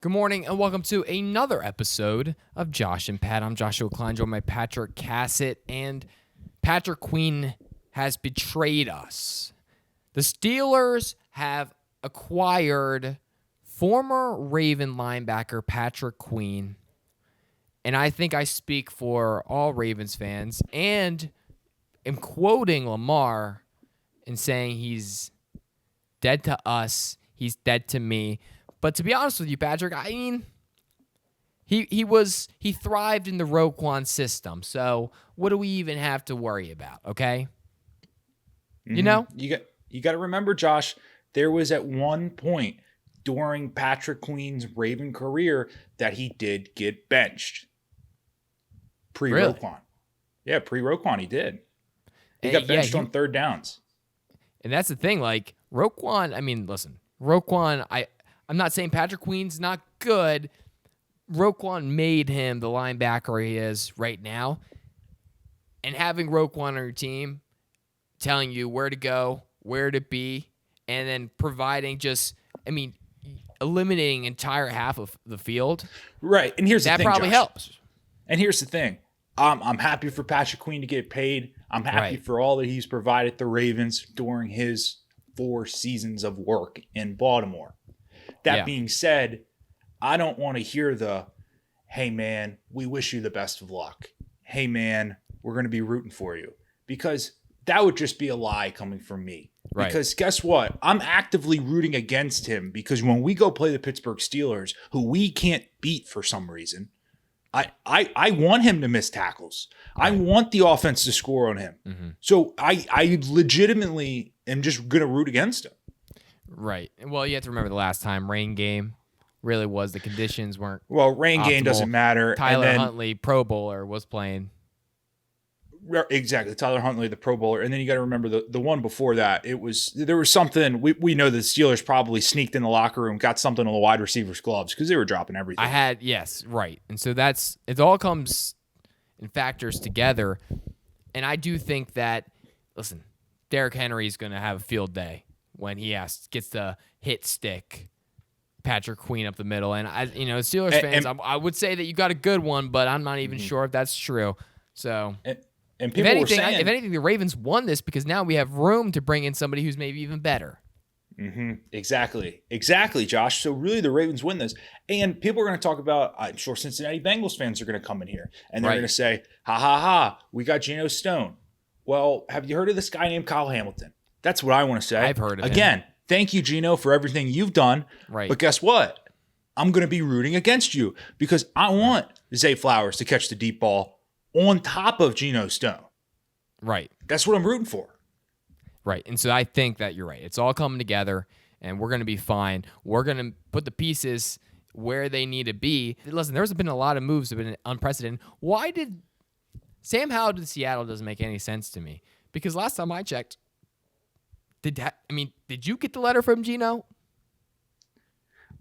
Good morning and welcome to another episode of Josh and Pat. I'm Joshua Klein, joined by Patrick Cassett, and Patrick Queen has betrayed us. The Steelers have acquired former Raven linebacker Patrick Queen, and I think I speak for all Ravens fans, and am quoting Lamar in saying he's dead to us, he's dead to me. But to be honest with you, Patrick, I mean, he thrived in the Roquan system. So what do we even have to worry about? Okay, you know, you got to remember, Josh. There was at one point during Patrick Queen's Raven career that he did get benched. Pre-Roquan, really? Yeah, pre-Roquan he did. He got benched on third downs. And that's the thing, like Roquan. I mean, listen, Roquan. I'm not saying Patrick Queen's not good. Roquan made him the linebacker he is right now. And having Roquan on your team, telling you where to go, where to be, and then providing eliminating entire half of the field. Right. And here's the thing, that probably Josh. helps. And here's the thing. I'm happy for Patrick Queen to get paid. I'm happy for all that he's provided the Ravens during his 4 seasons of work in Baltimore. That being said, I don't want to hear the, hey, man, we wish you the best of luck. Hey, man, we're going to be rooting for you. Because that would just be a lie coming from me. Right. Because guess what? I'm actively rooting against him because when we go play the Pittsburgh Steelers, who we can't beat for some reason, I want him to miss tackles. Right. I want the offense to score on him. Mm-hmm. So I legitimately am just going to root against him. Right. Well, you have to remember the last time rain game really was the conditions weren't rain optimal. Game doesn't matter. Tyler Huntley, Pro Bowler, was playing. Exactly. Tyler Huntley, the Pro Bowler. And then you got to remember the one before that. There was something we know the Steelers probably sneaked in the locker room, got something on the wide receiver's gloves because they were dropping everything. Yes, right. And so it all comes in factors together. And I do think that, listen, Derrick Henry is going to have a field day when he gets the hit stick Patrick Queen up the middle. And Steelers fans, I would say that you got a good one, but I'm not even sure if that's true. So and people were saying, if anything, the Ravens won this because now we have room to bring in somebody who's maybe even better. Mm-hmm. Exactly, Josh. So really the Ravens win this. And people are going to talk about, I'm sure Cincinnati Bengals fans are going to come in here and they're going to say, ha, we got Geno Stone. Well, have you heard of this guy named Kyle Hamilton? That's what I want to say. I've heard of him. Again, thank you, Geno, for everything you've done. Right. But guess what? I'm going to be rooting against you because I want Zay Flowers to catch the deep ball on top of Geno Stone. Right. That's what I'm rooting for. Right. And so I think that you're right. It's all coming together, and we're going to be fine. We're going to put the pieces where they need to be. Listen, there's been a lot of moves that have been unprecedented. Why did Sam Howell to Seattle doesn't make any sense to me? Because last time I checked, did you get the letter from Geno?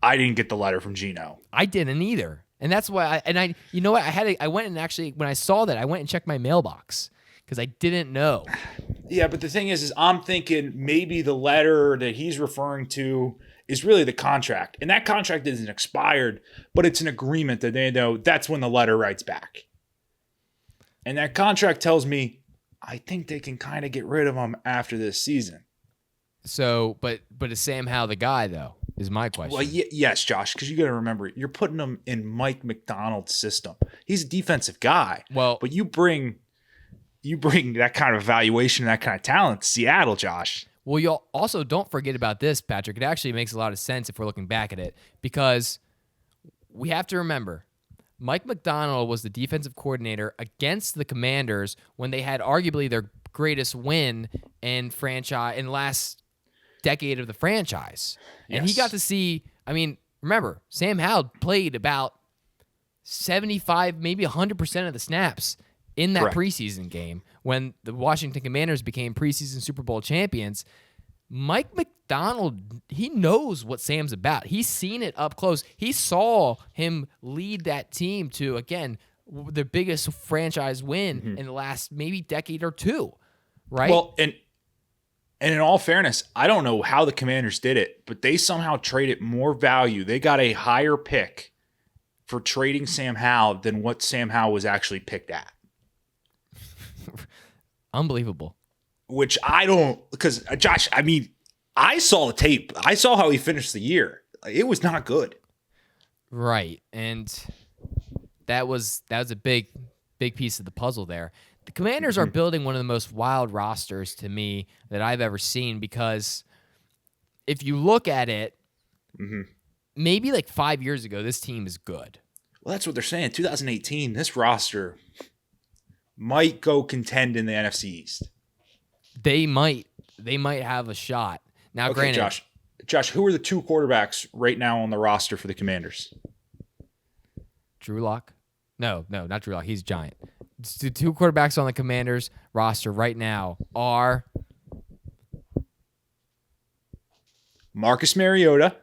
I didn't get the letter from Geno. I didn't either. And that's why I went and actually, when I saw that, I went and checked my mailbox because I didn't know. Yeah, but the thing is I'm thinking maybe the letter that he's referring to is really the contract. And that contract isn't expired, but it's an agreement that they know that's when the letter writes back. And that contract tells me I think they can kind of get rid of him after this season. So, but is Sam Howell the guy, though, is my question. Well, yes, Josh, because you got to remember, you're putting him in Mike McDonald's system. He's a defensive guy. Well, but you bring that kind of evaluation, that kind of talent to Seattle, Josh. Well, you also don't forget about this, Patrick. It actually makes a lot of sense if we're looking back at it because we have to remember Mike McDonald was the defensive coordinator against the Commanders when they had arguably their greatest win in last decade of the franchise. And he got to see, remember, Sam Howell played about 75, maybe 100% of the snaps in that preseason game when the Washington Commanders became preseason Super Bowl champions. Mike McDonald, he knows what Sam's about. He's seen it up close. He saw him lead that team to, again, the biggest franchise win in the last maybe decade or two, right? Well, and And in all fairness, I don't know how the Commanders did it, but they somehow traded more value. They got a higher pick for trading Sam Howell than what Sam Howell was actually picked at. Unbelievable. Which I don't, because Josh, I mean, I saw the tape. I saw how he finished the year. It was not good. Right. And that was a big piece of the puzzle there. The Commanders are building one of the most wild rosters to me that I've ever seen, because if you look at it, maybe like 5 years ago, this team is good. Well, that's what they're saying. 2018, this roster might go contend in the NFC East. They might have a shot. Now, Okay, granted, Josh, who are the 2 quarterbacks right now on the roster for the Commanders? Drew Lock? No, not Drew Lock. He's giant. The 2 quarterbacks on the Commanders roster right now are Marcus Mariota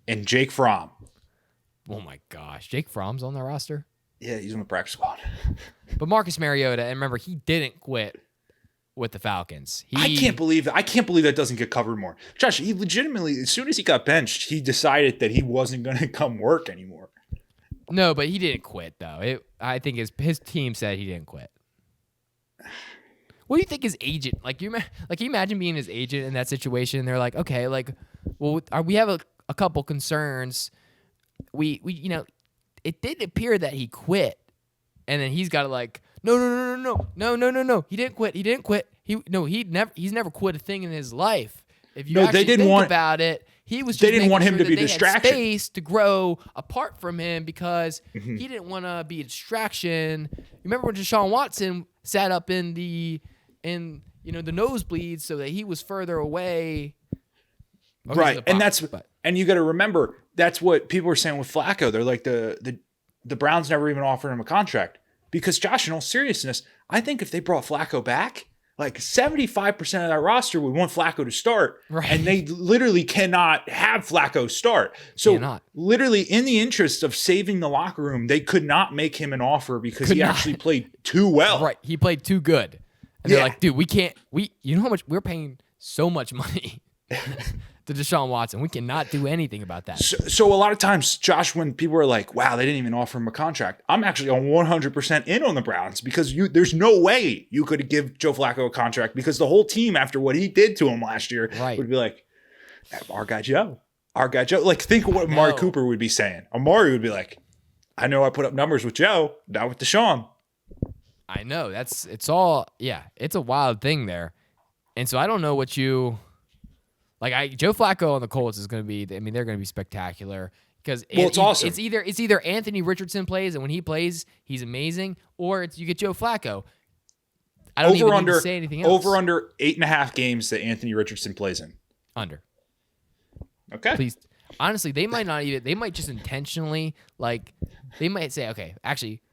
and Jake Fromm. Oh my gosh, Jake Fromm's on the roster? Yeah, he's on the practice squad. But Marcus Mariota, and remember, he didn't quit with the Falcons. I can't believe that doesn't get covered more. Josh, he legitimately, as soon as he got benched, he decided that he wasn't going to come work anymore. No, but he didn't quit, though. I think his team said he didn't quit. What do you think his agent, can you imagine being his agent in that situation? And they're like, okay, we have a couple concerns. We it did appear that he quit, and then he's got to no. He didn't quit. He's never quit a thing in his life. If you think about it, he was. Just they didn't want him to be a distraction. Space to grow apart from him because he didn't want to be a distraction. You remember when Deshaun Watson sat up in the nosebleeds so that he was further away. Right, and you got to remember that's what people were saying with Flacco. They're like the Browns never even offered him a contract because, Josh, in all seriousness, I think if they brought Flacco back, like 75% of that roster would want Flacco to start, right. And they literally cannot have Flacco start. So literally in the interest of saving the locker room, they could not make him an offer because he actually played too well. Right, he played too good. And they're like, dude, you know how much we're paying so much money to Deshaun Watson. We cannot do anything about that. So a lot of times, Josh, when people are like, wow, they didn't even offer him a contract, I'm actually on 100% in on the Browns because there's no way you could give Joe Flacco a contract because the whole team, after what he did to him last year, would be like, our guy Joe. Like, think of what Amari Cooper would be saying. Amari would be like, I know I put up numbers with Joe, not with Deshaun. I know. It's a wild thing there. And so I don't know what you... Joe Flacco on the Colts is going to be. I mean, they're going to be spectacular because it's awesome. It's either Anthony Richardson plays, and when he plays, he's amazing, or you get Joe Flacco. I don't even need to say anything else. Over under 8.5 games that Anthony Richardson plays in. Under. Okay. Please. Honestly, they might not even. They might just intentionally They might say, okay, actually,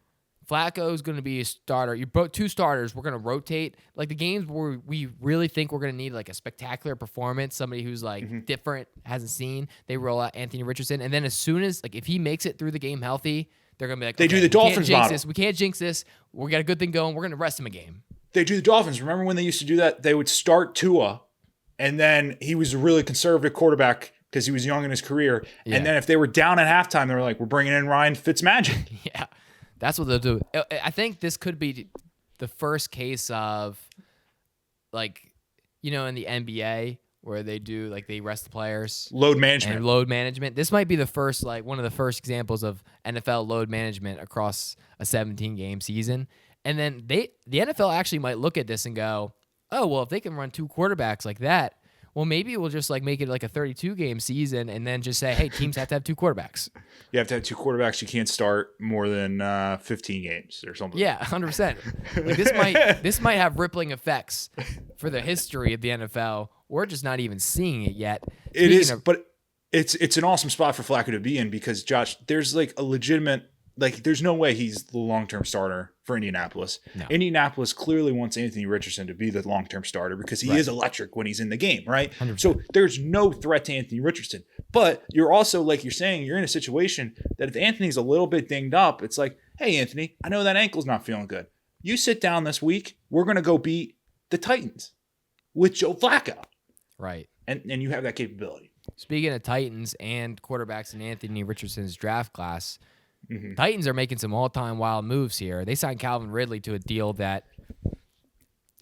Flacco's going to be a starter. You brought 2 starters. We're going to rotate. Like the games where we really think we're going to need like a spectacular performance, somebody who's different, hasn't seen, they roll out Anthony Richardson. And then as soon as, if he makes it through the game healthy, they're going to be like, they do the Dolphins model. We can't jinx this. We got a good thing going. We're going to rest him a game. They do the Dolphins. Remember when they used to do that? They would start Tua, and then he was a really conservative quarterback because he was young in his career. Yeah. And then if they were down at halftime, they were like, we're bringing in Ryan Fitzmagic. Yeah. That's what they'll do. I think this could be the first case of, in the NBA where they do, they rest the players. Load management. This might be the first, one of the first examples of NFL load management across a 17-game season. And then the NFL actually might look at this and go, oh, well, if they can run 2 quarterbacks like that, well, maybe we'll just make it a 32-game season and then just say, hey, teams have to have 2 quarterbacks. You have to have 2 quarterbacks. You can't start more than 15 games or something. Yeah, 100%. This might have rippling effects for the history of the NFL. We're just not even seeing it yet. But it's an awesome spot for Flacco to be in because, Josh, there's a legitimate there's no way he's the long-term starter for Indianapolis. No. Indianapolis clearly wants Anthony Richardson to be the long-term starter because he is electric when he's in the game, right? 100%. So there's no threat to Anthony Richardson. But you're also, like you're saying, you're in a situation that if Anthony's a little bit dinged up, it's like, hey, Anthony, I know that ankle's not feeling good. You sit down this week. We're going to go beat the Titans. with Joe Flacco. Right. And you have that capability. Speaking of Titans and quarterbacks in Anthony Richardson's draft class, Titans are making some all-time wild moves here. They signed Calvin Ridley to a deal that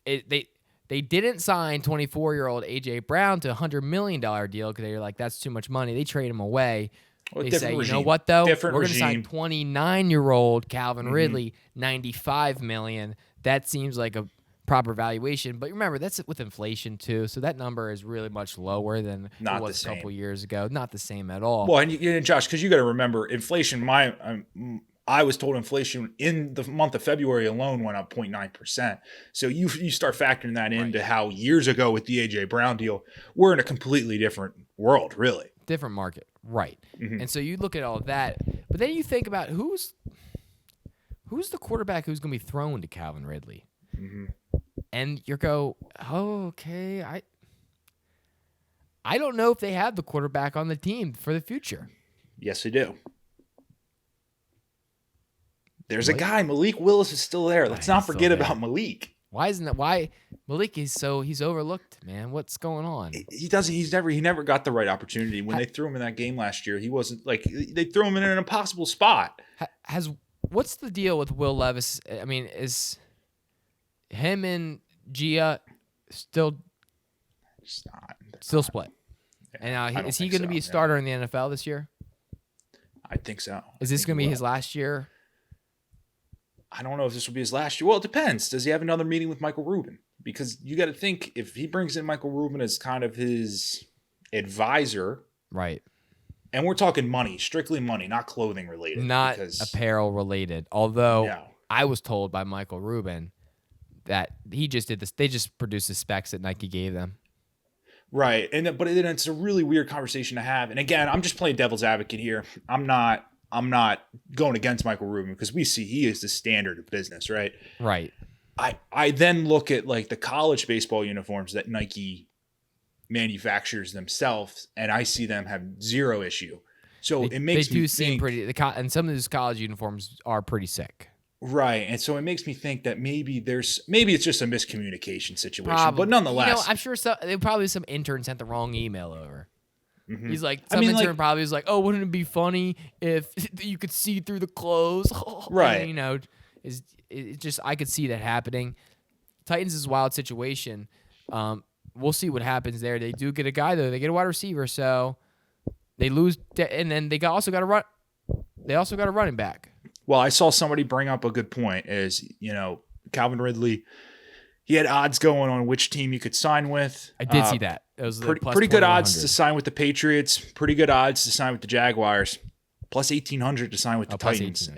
they didn't sign 24-year-old A.J. Brown to a $100 million deal because they were like, that's too much money. They trade him away. Well, They say, you know what, though? We're going to sign 29-year-old Calvin Ridley, $95 million. That seems like a proper valuation. But remember, that's with inflation, too. So that number is really much lower than it was a couple years ago. Not the same at all. Well, and Josh, because you got to remember, inflation, I was told inflation in the month of February alone went up 0.9%. So you start factoring that into how years ago with the A.J. Brown deal, we're in a completely different world, really. Different market. Right. And so you look at all of that, but then you think about who's the quarterback who's going to be thrown to Calvin Ridley. And you go, oh, okay, I don't know if they have the quarterback on the team for the future. Yes, they do. There's a guy, Malik Willis is still there. Let's not forget about Malik. Why isn't that? Why Malik is he's overlooked, man? What's going on? He never got the right opportunity. When they threw him in that game last year, he wasn't like they threw him in an impossible spot. What's the deal with Will Levis? I mean, is him and Gia still split? Yeah, and is he going to be a starter in the NFL this year? I think so. Is this going to be his last year? I don't know if this will be his last year. Well, it depends. Does he have another meeting with Michael Rubin? Because you got to think, if he brings in Michael Rubin as kind of his advisor. Right. And we're talking money, strictly money, not clothing related. Not apparel related. Although I was told by Michael Rubin that he just did this. They just produced the specs that Nike gave them. Right. But it's a really weird conversation to have. And again, I'm just playing devil's advocate here. I'm not going against Michael Rubin because we see he is the standard of business, right? Right. I then look at like the college baseball uniforms that Nike manufactures themselves, and I see them have zero issue. So it makes me think, pretty, and some of those college uniforms are pretty sick. Right. And so it makes me think that maybe it's just a miscommunication situation, but nonetheless, I'm sure probably some intern sent the wrong email over. He's like, intern probably was like, oh, wouldn't it be funny if you could see through the clothes? Right. And, I could see that happening. Titans is a wild situation. We'll see what happens there. They do get a guy, though. They get a wide receiver, so they lose. And then they also got a running back. Well, I saw somebody bring up a good point is, Calvin Ridley, he had odds going on which team you could sign with. I did see that. It was pretty good odds to sign with the Patriots, pretty good odds to sign with the Jaguars, plus 1,800 to sign with the Titans.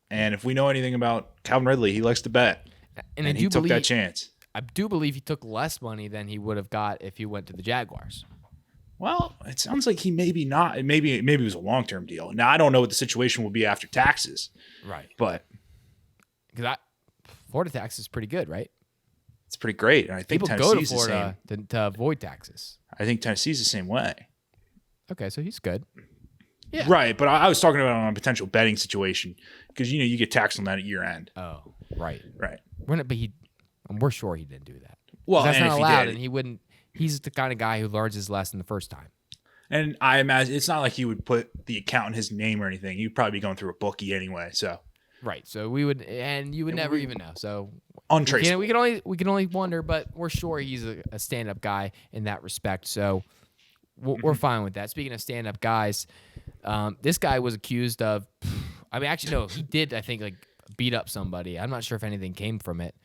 And if we know anything about Calvin Ridley, he likes to bet. And he took that chance. I do believe he took less money than he would have got if he went to the Jaguars. Well, it sounds like he maybe not. Maybe it was a long-term deal. Now, I don't know what the situation will be after taxes. Right. But because Florida tax is pretty good, right? It's pretty great. And I think people go to Florida to avoid taxes. I think Tennessee's the same way. Okay, so he's good. Yeah. Right, but I was talking about on a potential betting situation because you get taxed on that at year end. Oh, right. Right. We're sure he didn't do that. Well, that's not allowed, and he wouldn't. He's the kind of guy who learns his lesson the first time. And I imagine it's not like he would put the account in his name or anything. He'd probably be going through a bookie anyway. So. Right. So we would, and you would never even know. So untraceable. We can only wonder, but we're sure he's a stand-up guy in that respect. So we're fine with that. Speaking of stand-up guys, this guy was accused of. I mean, actually, no, he did. I think beat up somebody. I'm not sure if anything came from it,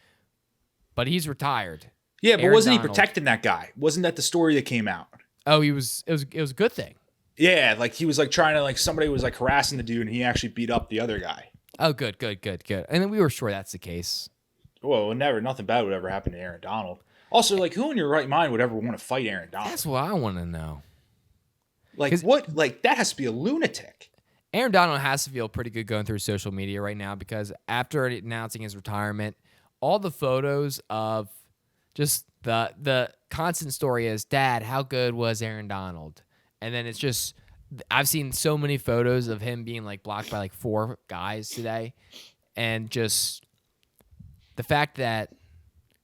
but he's retired. Yeah, but wasn't he protecting that guy? Wasn't that the story that came out? Oh, he was. It was a good thing. Yeah, he was trying to somebody was harassing the dude, and he actually beat up the other guy. Oh, good. And then we were sure that's the case. Well, nothing bad would ever happen to Aaron Donald. Also, who in your right mind would ever want to fight Aaron Donald? That's what I want to know. What? That has to be a lunatic. Aaron Donald has to feel pretty good going through social media right now because after announcing his retirement, all the photos of just the constant story is, Dad, how good was Aaron Donald? And then it's just, I've seen so many photos of him being blocked by 4 guys today. And just the fact that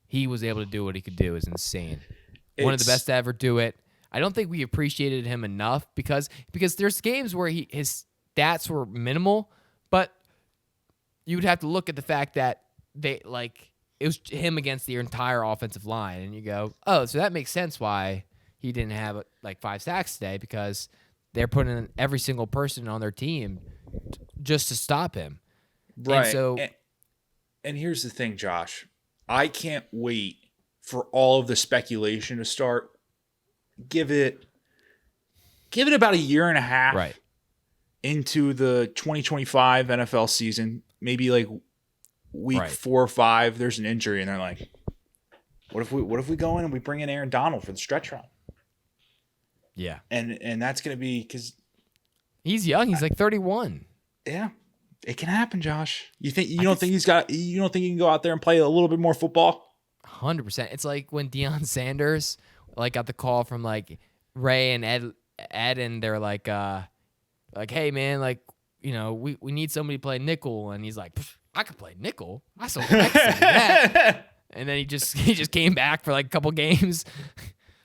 he was able to do what he could do is insane. one of the best to ever do it. I don't think we appreciated him enough because there's games where his stats were minimal, but you would have to look at the fact that it was him against the entire offensive line, and you go, oh, so that makes sense why he didn't have 5 sacks today, because they're putting in every single person on their team just to stop him. Right. And so, and here's the thing, Josh. I can't wait for all of the speculation to start. Give it about a year and a half into the 2025 NFL season. Maybe week 4 or 5, there's an injury, and they're like, what if we go in and we bring in Aaron Donald for the stretch run? Yeah. And that's going to be because he's young. He's 31. Yeah. It can happen, Josh. You don't think he can go out there and play a little bit more football? 100%. It's like when Deion Sanders got the call from Ray and Ed, and they're like, hey man, we need somebody to play nickel, and he's like, I could play nickel. I can say that. And then he just came back for a couple games.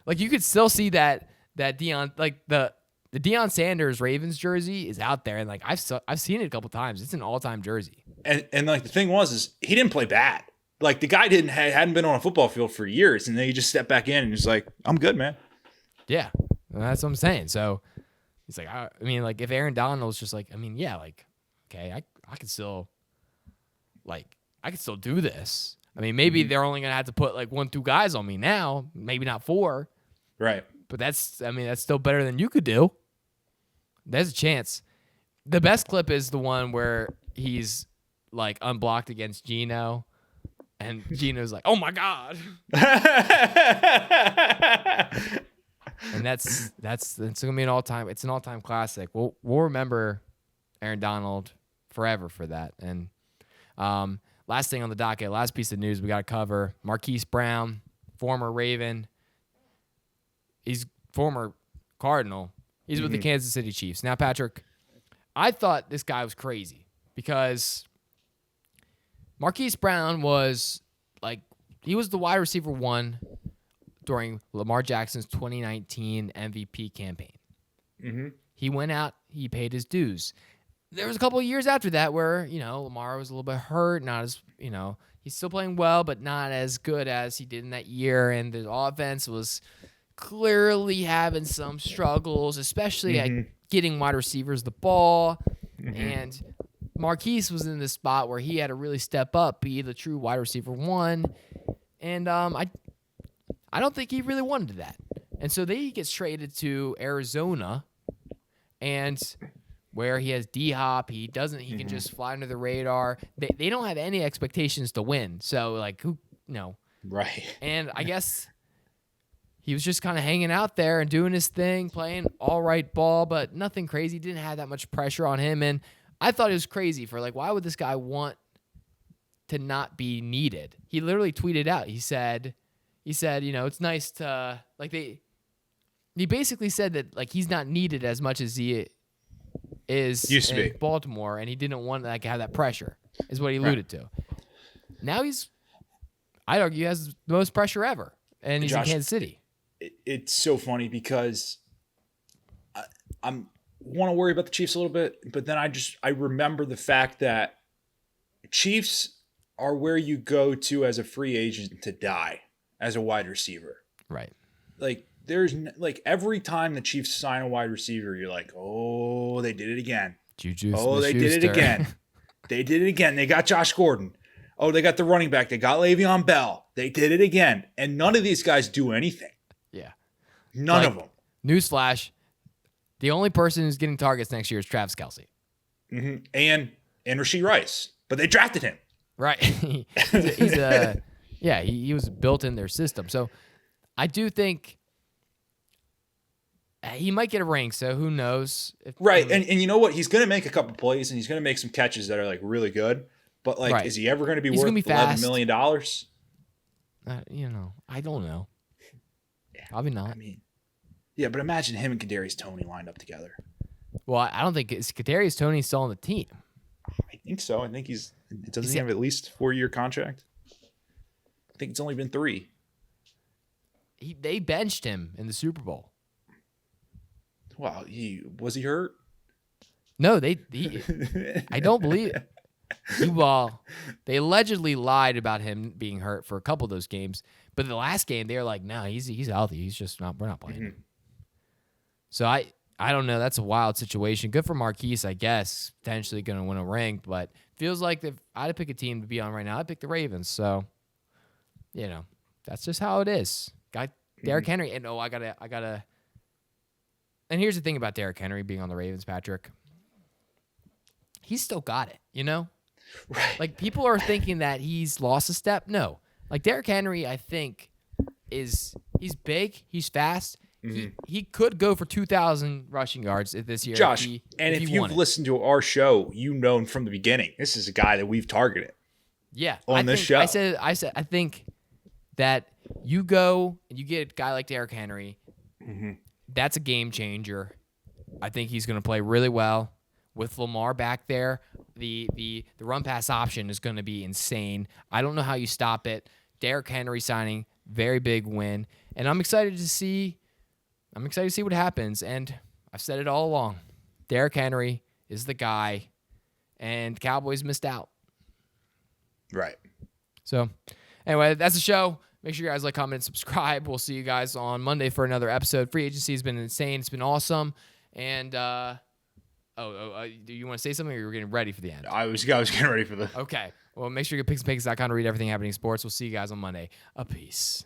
You could still see that Deion, the Deion Sanders Ravens jersey is out there, and I've seen it a couple times. It's an all-time jersey. And the thing is he didn't play bad. The guy hadn't been on a football field for years, and then he just stepped back in and he's like, I'm good, man. Yeah, that's what I'm saying. So he's like, if Aaron Donald's just okay, I can still do this. Maybe they're only gonna have to put 1-2 guys on me now, maybe not 4. Right. But that's still better than you could do. There's a chance. The best clip is the one where he's unblocked against Geno, and Geno's like, "Oh my God!" And that's gonna be an all-time. It's an all-time classic. We'll remember Aaron Donald forever for that. And last thing on the docket, last piece of news we got to cover: Marquise Brown, former Raven. He's former Cardinal. He's with the Kansas City Chiefs. Now, Patrick, I thought this guy was crazy because Marquise Brown was he was the wide receiver 1 during Lamar Jackson's 2019 MVP campaign. Mm-hmm. He went out, he paid his dues. There was a couple of years after that where, Lamar was a little bit hurt, not as, he's still playing well, but not as good as he did in that year. And the offense was clearly having some struggles, especially at getting wide receivers the ball. And Marquise was in this spot where he had to really step up, be the true wide receiver 1. And I don't think he really wanted that. And so then he gets traded to Arizona, and where he has D-Hop, he can just fly under the radar. They don't have any expectations to win. So who, Right. And I guess he was just kind of hanging out there and doing his thing, playing all right ball, but nothing crazy. Didn't have that much pressure on him. And I thought it was crazy for why would this guy want to not be needed? He literally tweeted out. He said, it's nice to he basically said that he's not needed as much as he is used to in Baltimore, and he didn't want to have that pressure, is what he alluded to. Now I'd argue he has the most pressure ever, and he's in Kansas City. It's so funny because I want to worry about the Chiefs a little bit, but then I remember the fact that Chiefs are where you go to as a free agent to die as a wide receiver. Right. There's every time the Chiefs sign a wide receiver, you're like, oh, they did it again. Juju Smith-Schuster. Did it again. They did it again. They got Josh Gordon. Oh, they got the running back. They got Le'Veon Bell. They did it again. And none of these guys do anything. Yeah. None of them. Newsflash, the only person who's getting targets next year is Travis Kelce. Mm-hmm. And Rasheed Rice. But they drafted him. Right. He was built in their system. So I do think he might get a ring, so who knows? Right. And you know what? He's going to make a couple plays, and he's going to make some catches that are really good. But is he ever going to be worth $11 million? I don't know. Probably not. Yeah, but imagine him and Kadarius Toney lined up together. Well, I don't think Kadarius Toney still on the team. I think so. I think he have at least 4-year contract? I think it's only been 3. they benched him in the Super Bowl. Wow, was he hurt? No, I don't believe it. They allegedly lied about him being hurt for a couple of those games, but the last game they were like, no, he's healthy. He's just not. We're not playing him. So I don't know. That's a wild situation. Good for Marquise, I guess. Potentially going to win a ring, but feels like if I had to pick a team to be on right now, I'd pick the Ravens. So, that's just how it is. Got Derrick Henry, and I gotta. And here's the thing about Derrick Henry being on the Ravens, Patrick. He's still got it, Right. Like, people are thinking that he's lost a step. No. Like, Derrick Henry, I think, he's big. He's fast. He could go for 2,000 rushing yards this year. Josh, if you've listened to our show, you've known from the beginning, this is a guy that we've targeted. Yeah. On this show. I said, I think that you go and you get a guy like Derrick Henry. That's a game changer. I think he's going to play really well. With Lamar back there, the run pass option is going to be insane. I don't know how you stop it. Derrick Henry signing, very big win, and I'm excited to see what happens. And I've said it all along. Derrick Henry is the guy, and Cowboys missed out. Right. So, anyway, that's the show. Make sure you guys like, comment, and subscribe. We'll see you guys on Monday for another episode. Free agency has been insane. It's been awesome, and do you want to say something, or you're getting ready for the end? I was getting ready for the. Okay. Well, make sure you go picksandpicks.com to read everything happening in sports. We'll see you guys on Monday. A peace.